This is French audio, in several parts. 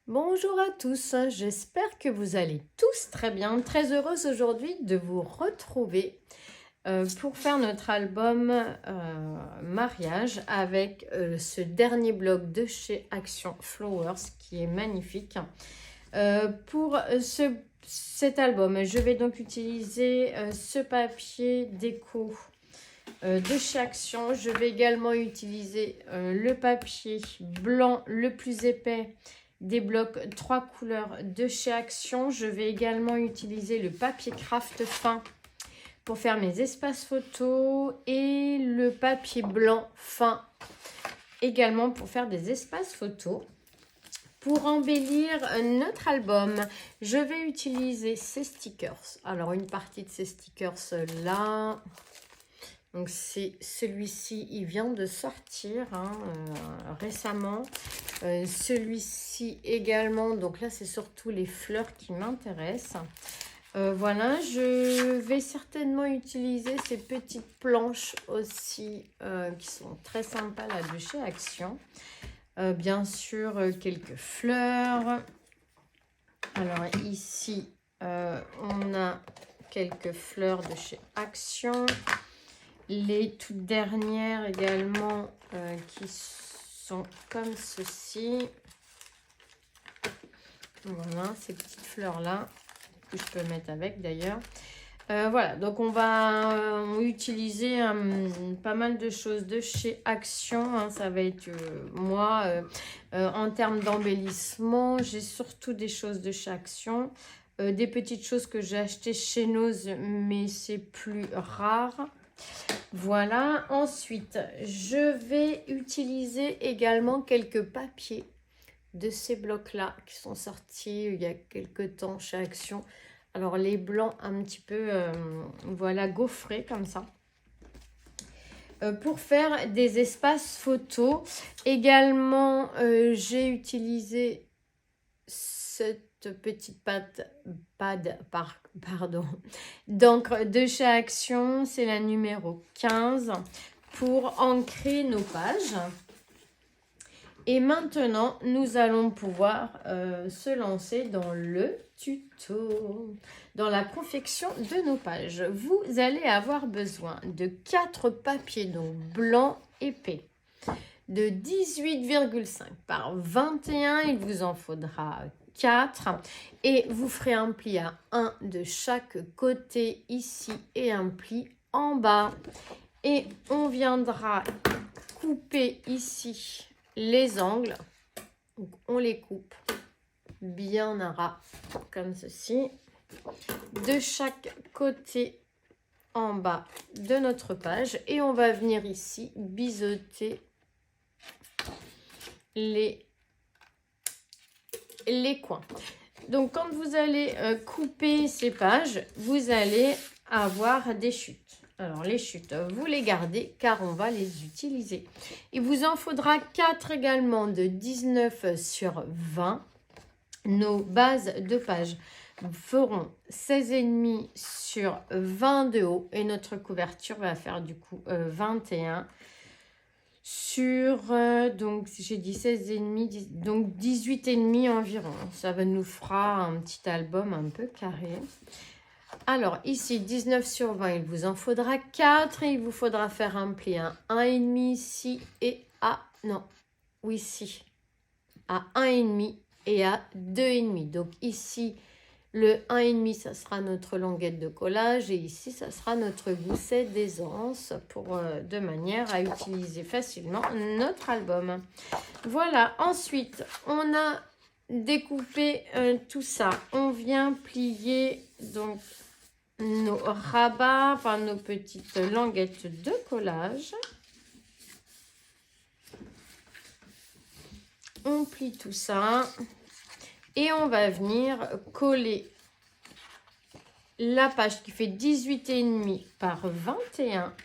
Bonjour à tous, j'espère que vous allez tous très bien. Très heureuse aujourd'hui de vous retrouver pour faire notre album mariage avec ce dernier bloc de chez Action Flowers qui est magnifique. Pour cet album, je vais donc utiliser ce papier déco de chez Action. Je vais également utiliser le papier blanc le plus épais des blocs 3 couleurs de chez Action. Je vais également utiliser le papier craft fin pour faire mes espaces photos et le papier blanc fin également pour faire des espaces photos. Pour embellir notre album, je vais utiliser ces stickers. Alors, une partie de ces stickers là. Donc, c'est celui-ci, il vient de sortir récemment. Celui-ci également. Donc là, c'est surtout les fleurs qui m'intéressent. Voilà, je vais certainement utiliser ces petites planches aussi qui sont très sympas là de chez Action. Bien sûr, quelques fleurs. Alors ici, on a quelques fleurs de chez Action. Les toutes dernières également qui sont comme ceci. Voilà, ces petites fleurs-là que je peux mettre avec d'ailleurs. Voilà, donc on va utiliser pas mal de choses de chez Action. Hein, ça va être moi, en termes d'embellissement, j'ai surtout des choses de chez Action. Des petites choses que j'ai achetées chez Nose, mais c'est plus rare. Voilà, ensuite, je vais utiliser également quelques papiers de ces blocs-là qui sont sortis il y a quelques temps chez Action. Alors, les blancs un petit peu, voilà, gaufrés comme ça. Pour faire des espaces photos. Également, j'ai utilisé cette petite d'encre de chez Action, c'est la numéro 15 pour ancrer nos pages. Et maintenant, nous allons pouvoir se lancer dans le tuto, dans la confection de nos pages. Vous allez avoir besoin de 4 papiers, donc blanc épais, de 18,5 par 21. Il vous en faudra 4 et vous ferez un pli à 1 de chaque côté ici et un pli en bas. Et on viendra couper ici les angles. Donc on les coupe bien à ras comme ceci. De chaque côté en bas de notre page. Et on va venir ici biseauter les coins. Donc quand vous allez couper ces pages, vous allez avoir des chutes. Alors les chutes, vous les gardez car on va les utiliser. Il vous en faudra 4 également de 19 sur 20. Nos bases de pages feront 16,5 sur 20 de haut et notre couverture va faire du coup 21 sur, donc j'ai dit 16,5, donc 18,5 environ. Ça nous fera un petit album un peu carré. Alors ici, 19 sur 20, il vous en faudra 4 et il vous faudra faire un pli à 1,5 ici et à, non, oui, ici, à 1,5 et à 2,5. Donc ici, le 1,5, ça sera notre languette de collage et ici, ça sera notre gousset d'aisance de manière à utiliser facilement notre album. Voilà, ensuite, on a découpé tout ça. On vient plier donc nos rabats, enfin nos petites languettes de collage. On plie tout ça. Et on va venir coller la page qui fait 18,5 par 21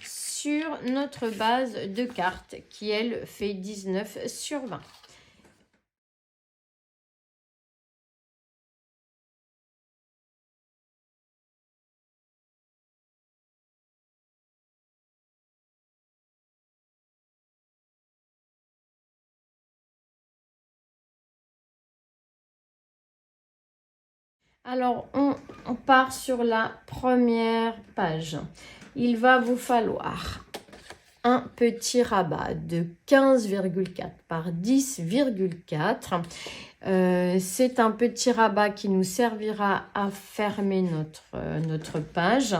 sur notre base de carte qui, elle, fait 19 sur 20. Alors, on part sur la première page. Il va vous falloir un petit rabat de 15,4 par 10,4. C'est un petit rabat qui nous servira à fermer notre page.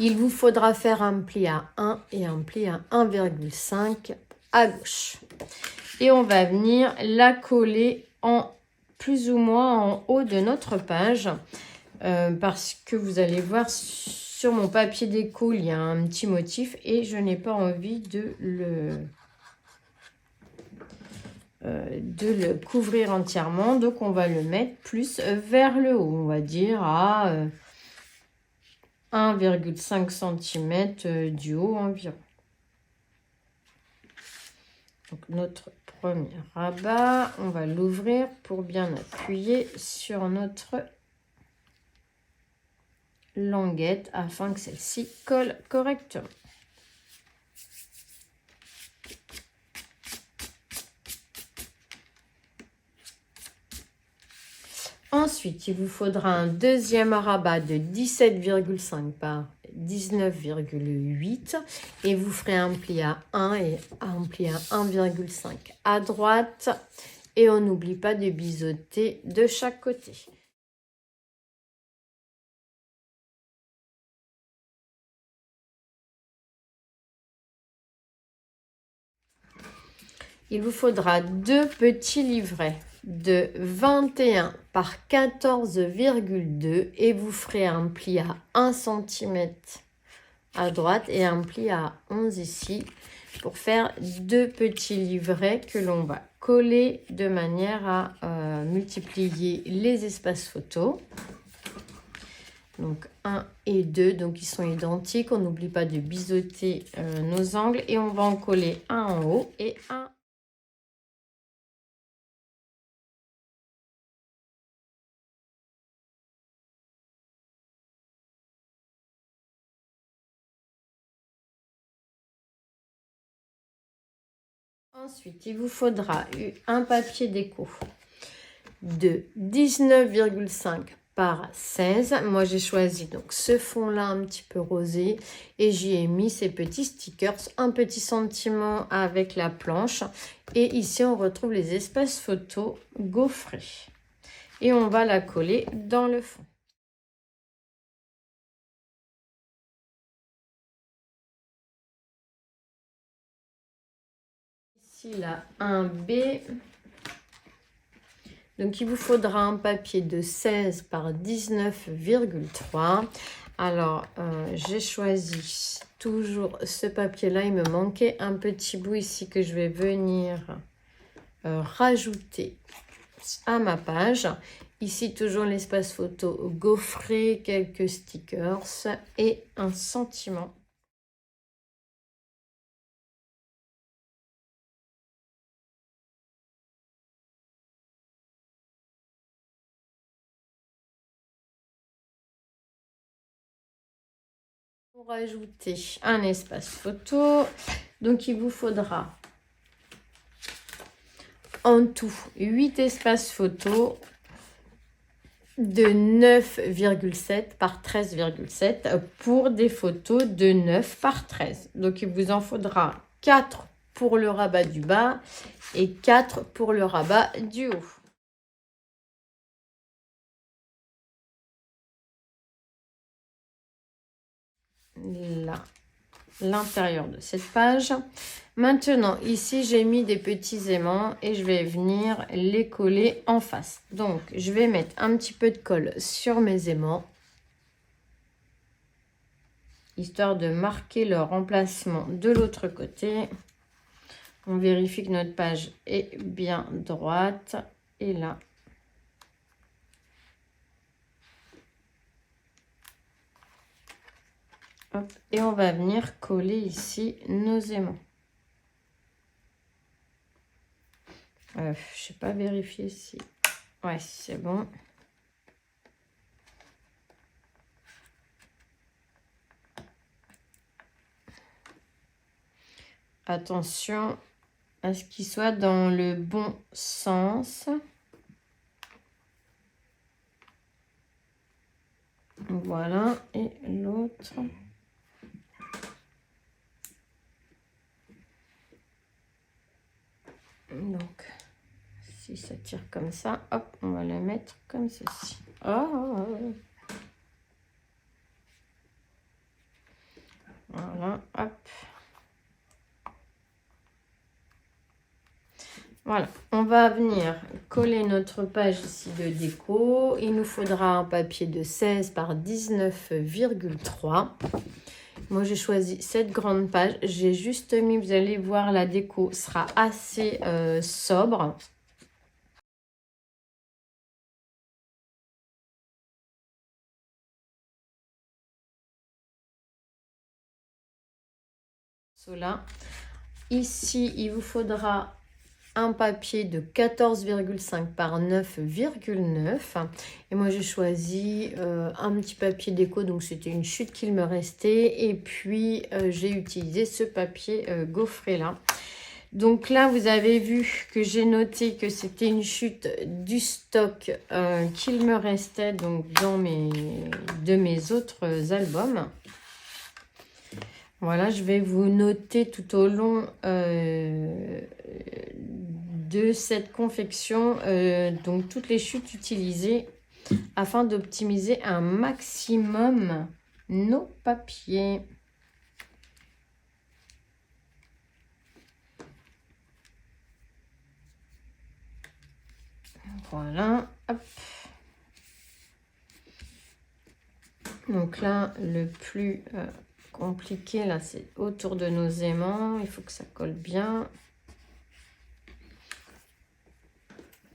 Il vous faudra faire un pli à 1 et un pli à 1,5 à gauche. Et on va venir la coller en plus ou moins en haut de notre page. Parce que vous allez voir sur mon papier déco, il y a un petit motif et je n'ai pas envie de le couvrir entièrement. Donc, on va le mettre plus vers le haut, on va dire à 1,5 cm du haut environ. Donc, notre premier rabat, on va l'ouvrir pour bien appuyer sur notre languette afin que celle-ci colle correctement. Ensuite, il vous faudra un deuxième rabat de 17,5 par 19,8 et vous ferez un pli à 1 et un pli à 1,5 à droite et on n'oublie pas de biseauter de chaque côté. Il vous faudra deux petits livrets de 21 par 14,2 et vous ferez un pli à 1 cm à droite et un pli à 11 ici pour faire deux petits livrets que l'on va coller de manière à multiplier les espaces photos. Donc 1 et 2, donc ils sont identiques. On n'oublie pas de biseauter nos angles et on va en coller un en haut et un. Ensuite, il vous faudra un papier déco de 19,5 par 16. Moi, j'ai choisi donc ce fond-là un petit peu rosé et j'y ai mis ces petits stickers, un petit sentiment avec la planche. Et ici, on retrouve les espaces photos gaufrés. Et on va la coller dans le fond. Ici, là, un B. Donc, il vous faudra un papier de 16 par 19,3. Alors, j'ai choisi toujours ce papier-là. Il me manquait un petit bout ici que je vais venir rajouter à ma page. Ici, toujours l'espace photo gaufré, quelques stickers et un sentiment. Pour rajouter un espace photo, donc il vous faudra en tout 8 espaces photos de 9,7 par 13,7 pour des photos de 9 par 13. Donc il vous en faudra 4 pour le rabat du bas et 4 pour le rabat du haut. Là, l'intérieur de cette page. Maintenant, ici, j'ai mis des petits aimants et je vais venir les coller en face. Donc, je vais mettre un petit peu de colle sur mes aimants, histoire de marquer leur emplacement de l'autre côté. On vérifie que notre page est bien droite. Et là, hop, et on va venir coller ici nos aimants. Je sais pas vérifier si... Ouais, c'est bon. Attention à ce qu'il soit dans le bon sens. Voilà, et l'autre. Donc, si ça tire comme ça, hop, on va la mettre comme ceci. Oh. Voilà, hop. Voilà, on va venir coller notre page ici de déco. Il nous faudra un papier de 16 par 19,3. Moi, j'ai choisi cette grande page. J'ai juste mis, vous allez voir, la déco sera assez sobre. Cela. Ici, il vous faudra un papier de 14,5 par 9,9. Et moi, j'ai choisi un petit papier déco. Donc, c'était une chute qu'il me restait. Et puis, j'ai utilisé ce papier gaufré là. Donc là, vous avez vu que j'ai noté que c'était une chute du stock qu'il me restait donc de mes autres albums. Voilà, je vais vous noter tout au long de cette confection donc toutes les chutes utilisées afin d'optimiser un maximum nos papiers. Voilà, hop. Donc là, le plus compliqué, là, c'est autour de nos aimants. Il faut que ça colle bien.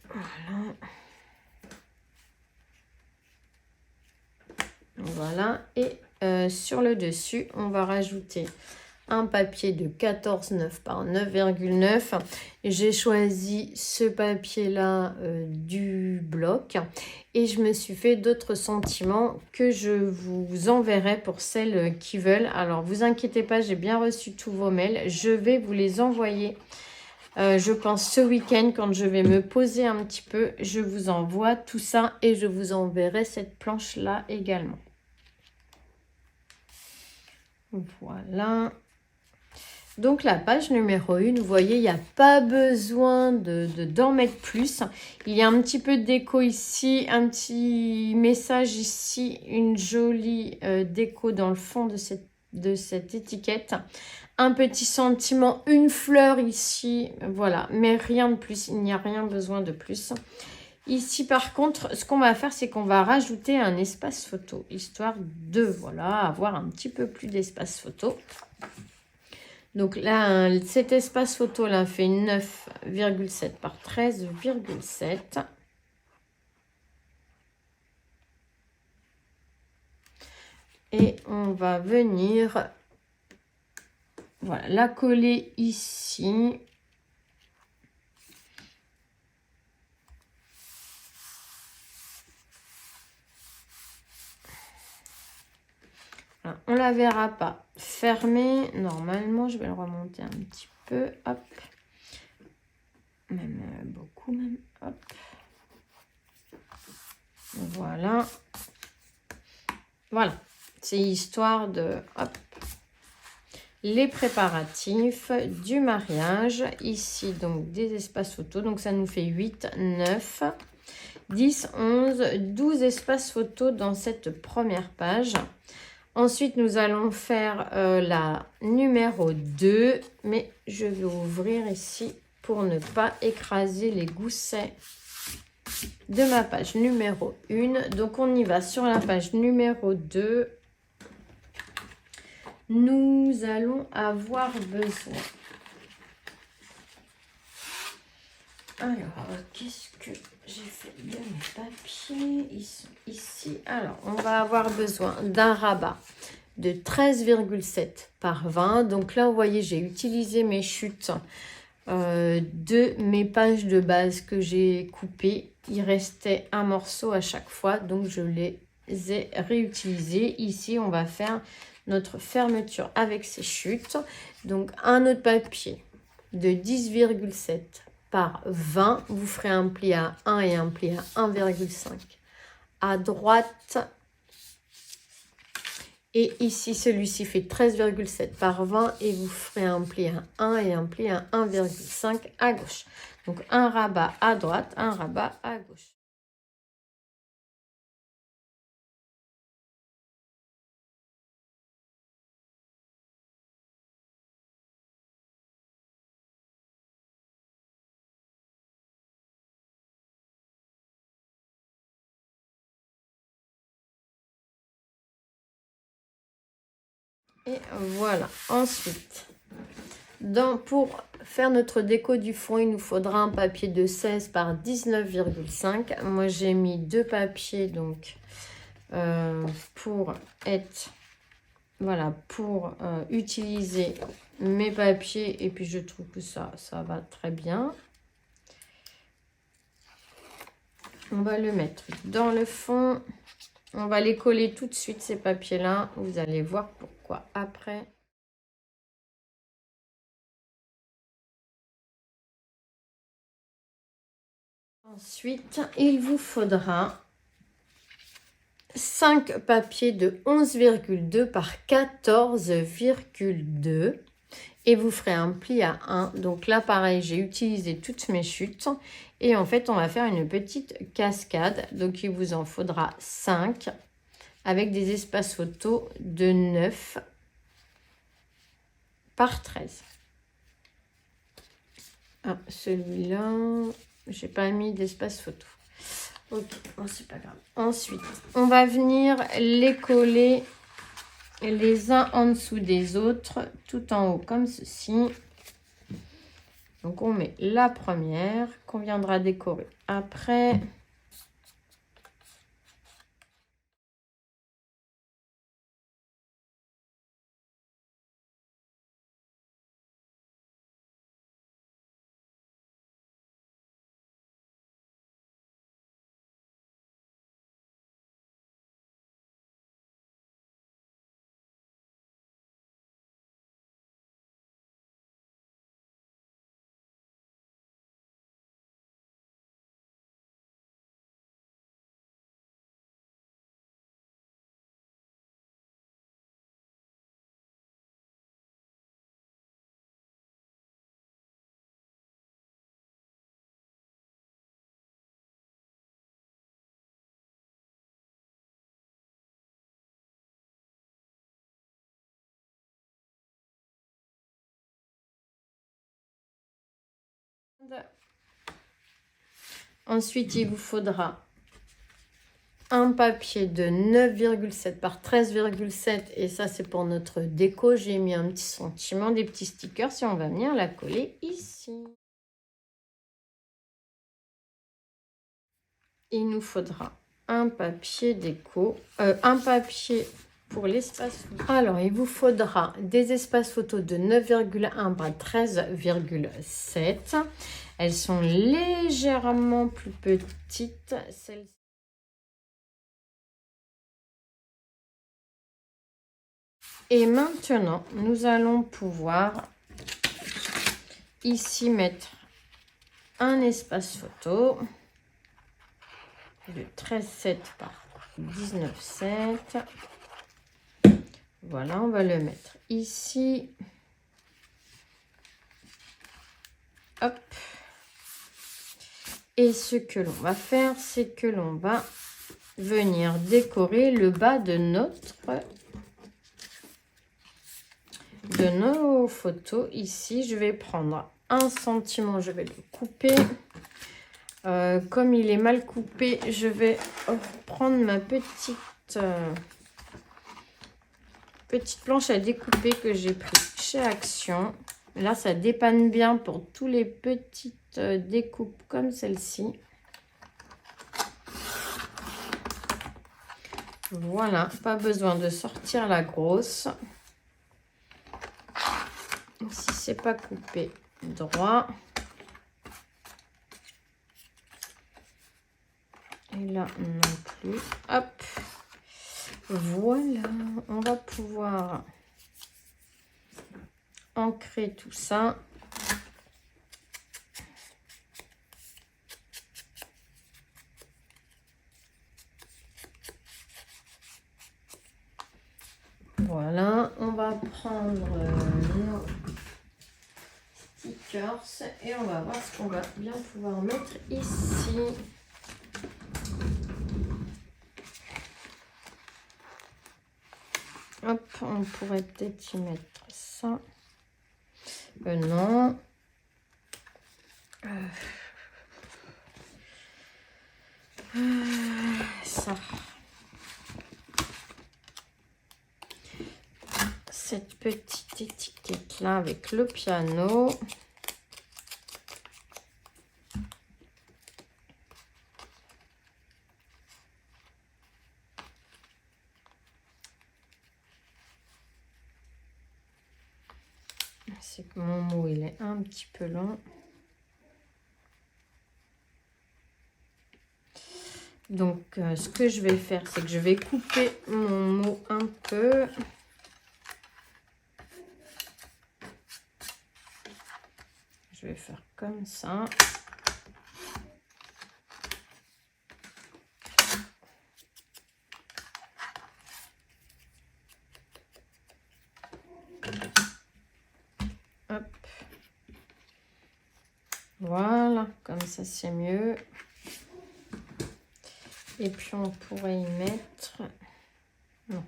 Voilà. Voilà. Et sur le dessus, on va rajouter un papier de 14,9 par 9,9. J'ai choisi ce papier-là du bloc. Et je me suis fait d'autres sentiments que je vous enverrai pour celles qui veulent. Alors, vous inquiétez pas, j'ai bien reçu tous vos mails. Je vais vous les envoyer, je pense, ce week-end, quand je vais me poser un petit peu. Je vous envoie tout ça et je vous enverrai cette planche-là également. Voilà. Donc, la page numéro 1, vous voyez, il n'y a pas besoin d'en mettre plus. Il y a un petit peu de déco ici, un petit message ici, une jolie déco dans le fond de cette étiquette. Un petit sentiment, une fleur ici, voilà, mais rien de plus, il n'y a rien besoin de plus. Ici, par contre, ce qu'on va faire, c'est qu'on va rajouter un espace photo, histoire de, voilà, avoir un petit peu plus d'espace photo. Donc là, cet espace photo là fait 9,7 par 13,7. Et on va venir, voilà, la coller ici. Voilà, on la verra pas fermée. Normalement, je vais le remonter un petit peu. Hop. Même beaucoup, même. Hop. Voilà. Voilà. C'est histoire de... Hop. Les préparatifs du mariage. Ici, donc, des espaces photos. Donc, ça nous fait 8, 9, 10, 11, 12 espaces photos dans cette première page. Ensuite, nous allons faire la numéro 2. Mais je vais ouvrir ici pour ne pas écraser les goussets de ma page numéro 1. Donc, on y va sur la page numéro 2. Nous allons avoir besoin. Alors, qu'est-ce que j'ai fait de mes papiers? Ils sont ici. Alors, on va avoir besoin d'un rabat de 13,7 par 20. Donc là, vous voyez, j'ai utilisé mes chutes de mes pages de base que j'ai coupées. Il restait un morceau à chaque fois, donc je les ai réutilisés. Ici, on va faire notre fermeture avec ces chutes. Donc, un autre papier de 10,7 par 20. Vous ferez un pli à 1 et un pli à 1,5 à droite Et ici, celui-ci fait 13,7 par 20 et vous ferez un pli à 1 et un pli à 1,5 à gauche. Donc, un rabat à droite, un rabat à gauche. Et voilà. Ensuite, pour faire notre déco du fond, il nous faudra un papier de 16 par 19,5. Moi, j'ai mis 2 papiers donc pour être... Voilà, pour utiliser mes papiers. Et puis, je trouve que ça va très bien. On va le mettre dans le fond. On va les coller tout de suite, ces papiers-là. Vous allez voir pourquoi après. Ensuite, il vous faudra 5 papiers de 11,2 par 14,2 et vous ferez un pli à 1. Donc là, pareil, j'ai utilisé toutes mes chutes et en fait, on va faire une petite cascade. Donc, il vous en faudra 5 avec des espaces photos de 9 par 13. Ah, celui-là, j'ai pas mis d'espace photo. Ok, bon, c'est pas grave. Ensuite, on va venir les coller les uns en dessous des autres, tout en haut comme ceci. Donc, on met la première qu'on viendra décorer après. Ensuite, il vous faudra un papier de 9,7 par 13,7 et ça c'est pour notre déco. J'ai mis un petit sentiment, des petits stickers si on va venir la coller ici. Il nous faudra un papier déco, un papier pour l'espace photo. Alors, il vous faudra des espaces photos de 9,1 par 13,7. Elles sont légèrement plus petites, celles-ci. Et maintenant, nous allons pouvoir ici mettre un espace photo de 13,7 par 19,7. Voilà, on va le mettre ici. Hop. Et ce que l'on va faire, c'est que l'on va venir décorer le bas de nos photos. Ici, je vais prendre un sentiment, je vais le couper. Comme il est mal coupé, je vais prendre ma petite planche à découper que j'ai pris chez Action. Là, ça dépanne bien pour tous les petites découpes comme celle-ci. Voilà, pas besoin de sortir la grosse. Si c'est pas coupé droit. Et là non plus. Hop. Voilà, on va pouvoir ancrer tout ça. Voilà, on va prendre nos stickers et on va voir ce qu'on va bien pouvoir mettre ici. Hop, on pourrait peut-être y mettre ça. Non. Ça. Cette petite étiquette là avec le piano. C'est que mon mot il est un petit peu long. Donc ce que je vais faire, c'est que je vais couper mon mot un peu. Je vais faire comme ça. Hop. Voilà, comme ça c'est mieux. Et puis on pourrait y mettre... Non.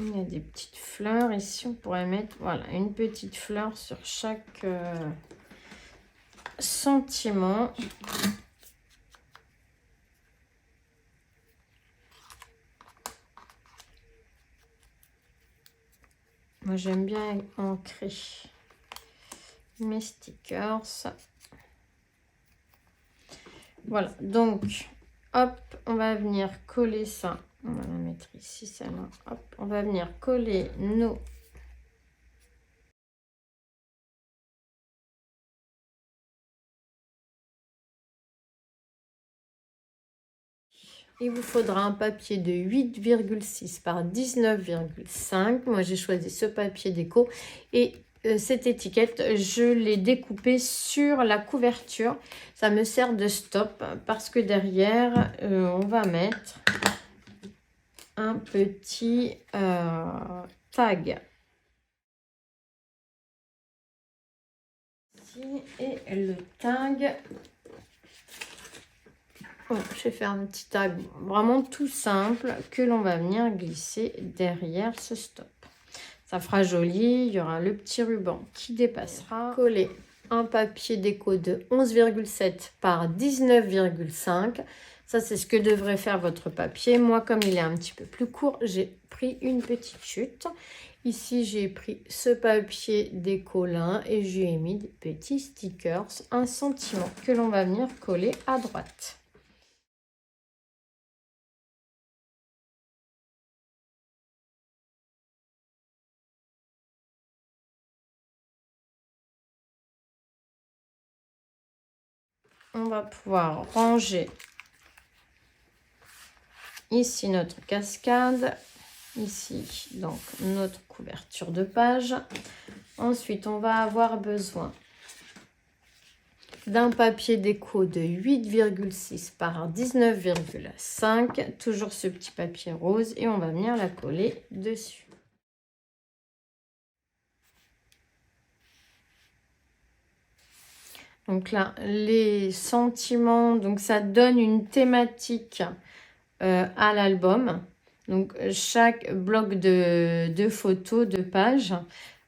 Il y a des petites fleurs. Ici, on pourrait mettre voilà, une petite fleur sur chaque sentiment. Moi, j'aime bien ancrer mes stickers. Voilà, donc, hop, on va venir coller ça. On va la mettre ici, celle-là. Hop, on va venir coller nos... Il vous faudra un papier de 8,6 par 19,5. Moi, j'ai choisi ce papier déco. Et cette étiquette, je l'ai découpée sur la couverture. Ça me sert de stop parce que derrière, on va mettre un petit tag. Ici, et le tag... Voilà, je vais faire un petit tag vraiment tout simple que l'on va venir glisser derrière ce stop. Ça fera joli, il y aura le petit ruban qui dépassera. Coller un papier déco de 11,7 par 19,5. Ça, c'est ce que devrait faire votre papier. Moi, comme il est un petit peu plus court, j'ai pris une petite chute. Ici, j'ai pris ce papier déco là et j'ai mis des petits stickers, 1 cm que l'on va venir coller à droite. On va pouvoir ranger ici notre cascade, ici donc notre couverture de page. Ensuite, on va avoir besoin d'un papier déco de 8,6 par 19,5, toujours ce petit papier rose, et on va venir la coller dessus. Donc là, les sentiments, donc ça donne une thématique à l'album. Donc chaque bloc de photos, de pages,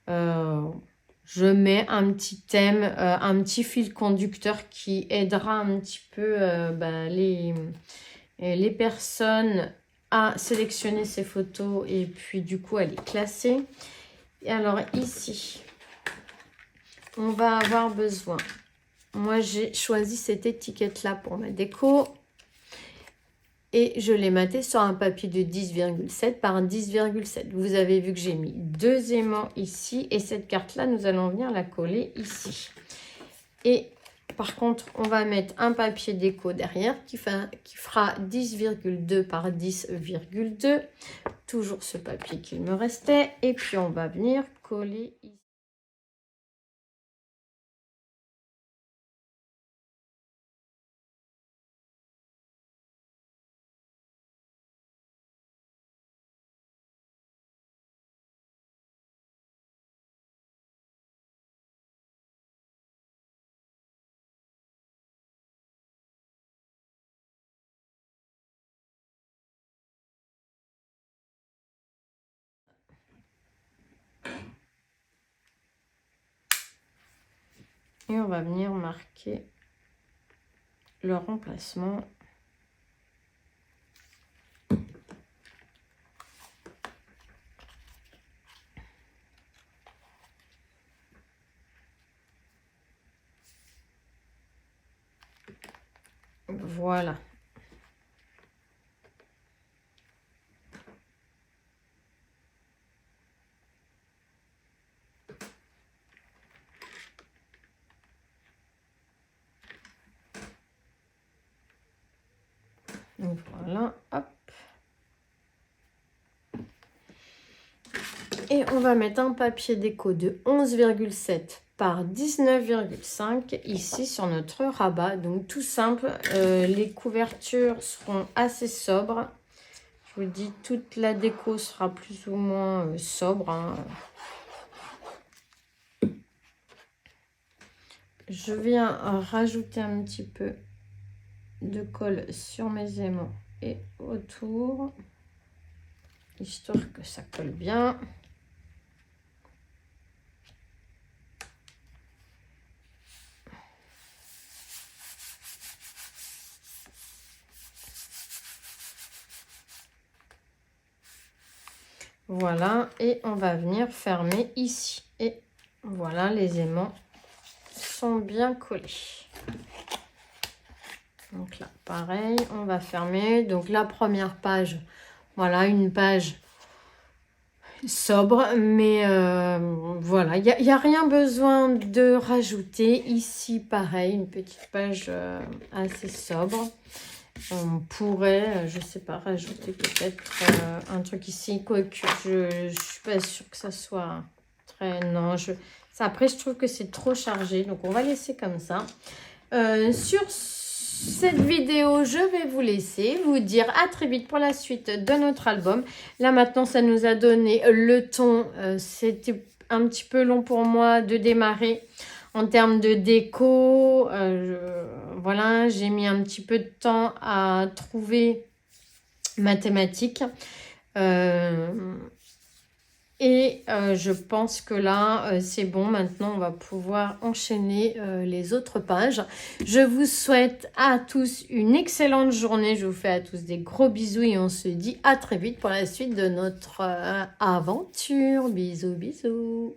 je mets un petit thème, un petit fil conducteur qui aidera un petit peu les personnes à sélectionner ces photos et puis du coup à les classer. Et alors ici, on va avoir besoin... Moi, j'ai choisi cette étiquette-là pour ma déco. Et je l'ai maté sur un papier de 10,7 par 10,7. Vous avez vu que j'ai mis 2 aimants ici. Et cette carte-là, nous allons venir la coller ici. Et par contre, on va mettre un papier déco derrière qui fera 10,2 par 10,2. Toujours ce papier qu'il me restait. Et puis, on va venir coller ici. Et on va venir marquer le remplacement. Voilà. Donc voilà, hop. Et on va mettre un papier déco de 11,7 par 19,5 ici sur notre rabat. Donc tout simple, les couvertures seront assez sobres. Je vous dis, toute la déco sera plus ou moins sobre. Hein. Je viens rajouter un petit peu de colle sur mes aimants et autour, histoire que ça colle bien. Voilà, et on va venir fermer ici. Et voilà, les aimants sont bien collés. Donc là, pareil, on va fermer. Donc la première page, voilà, une page sobre, mais voilà, il n'y a rien besoin de rajouter. Ici, pareil, une petite page assez sobre. On pourrait, je sais pas, rajouter peut-être un truc ici, quoique je suis pas sûre que ça soit très... Non, après, je trouve que c'est trop chargé, donc on va laisser comme ça. Sur cette vidéo, je vais vous laisser, vous dire à très vite pour la suite de notre album. Là, maintenant, ça nous a donné le ton. C'était un petit peu long pour moi de démarrer. En termes de déco, voilà, j'ai mis un petit peu de temps à trouver ma thématique. Je pense que là, c'est bon. Maintenant, on va pouvoir enchaîner les autres pages. Je vous souhaite à tous une excellente journée. Je vous fais à tous des gros bisous et on se dit à très vite pour la suite de notre aventure. Bisous, bisous.